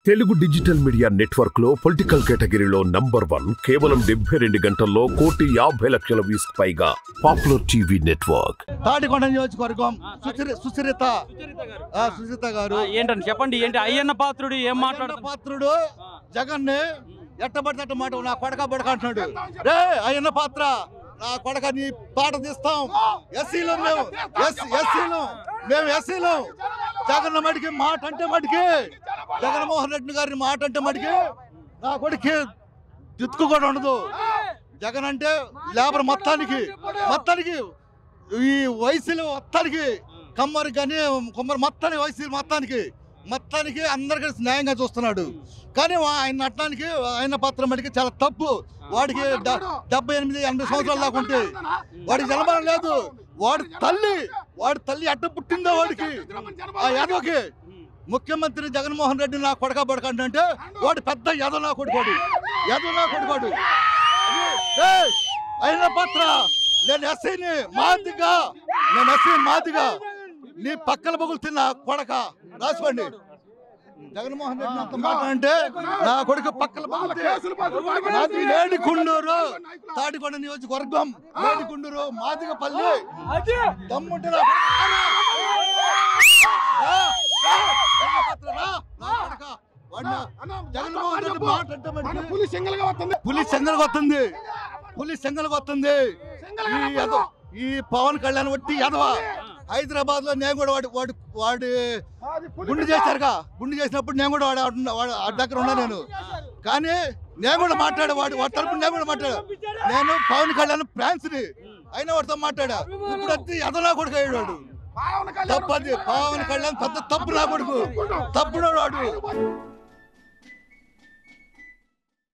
Telugu digital media network లో political కేటగిరీలో number 1 కేవలం 72 గంటల్లో 1,50,00,000 వ్యూస్ పైగా పాపులర్ టీవీ నెట్వర్క్. తాడికొండ నియోజకవర్గం సుచరిత గారు ఏంటండి చెప్పండి. ఏంటి అయ్యన్న పాత్రుడు ఏం మాట్లాడుతున్నారు? పాత్రుడు జగన్ ని ఎట్టబడితే అట్ట మాట నా కొడక బడక అంటున్నాడు. రే అయ్యన్న పాత్ర నా కొడక నీ పాట తీస్తాం. ఎస్సీలు మేము ఎస్సీలు జగన్ మడికి మాట అంటే మడికి జగన్మోహన్ రెడ్డి గారిని మాట అంటే మడికి నా కొడుకు దిక్కు కూడా ఉండదు. జగన్ అంటే లేబర్ మొత్తానికి ఈ వయసులు మొత్తానికి కమ్మరి కానీ కుమ్మరి మొత్తానికి వయసు మొత్తానికి అందరు కలిసి న్యాయంగా చూస్తున్నాడు. కానీ ఆయన నట్టడానికి ఆయన పత్రం మటుకి చాలా తప్పు. వాడికి 78-80 సంవత్సరాలు దాకా ఉంటే వాడికి జనబలం లేదు. వాడి తల్లి ఎట్ట పుట్టిందో వాడికి ఆ యాదవకి ముఖ్యమంత్రి జగన్మోహన్ రెడ్డి నా కొడక బడకంటే వాడు పెద్ద యాదవ నా కొడుకోడు. అయిన పాత్ర నేను ఎస్ఐని మాదిగా నీ పక్కల బొగులు తిన్న కొడక రాసుకోండి. జగన్మోహన్ రెడ్డి అంత మాట అంటే నా కొడుకు పక్కల నాది లేడికుండూరు తాడికొండ నియోజకవర్గం లేడికుండూరు మాదిగపల్లి దమ్ముంటే జగన్మోహన్ రెడ్డి మాట అంటే పులి సెంగల్గా వస్తుంది. ఈ పవన్ కళ్యాణ్ వట్టి యాదవ హైదరాబాద్ లో నేను కూడా వాడి గుండు చేసినప్పుడు నేను కూడా వాడి దగ్గర ఉన్నా. కానీ నేను కూడా మాట్లాడా వాడి తరపున నేను కూడా మాట్లాడా. నేను పవన్ కళ్యాణ్ ఫ్యాన్స్ ని అయినా వాడితో మాట్లాడా. ఇప్పుడు వచ్చి యాదవ నా కొడుకు అయ్యాడు వాడు. తప్పది పవన్ కళ్యాణ్ పెద్ద తప్పు నా కొడుకు తప్పుడు వాడు.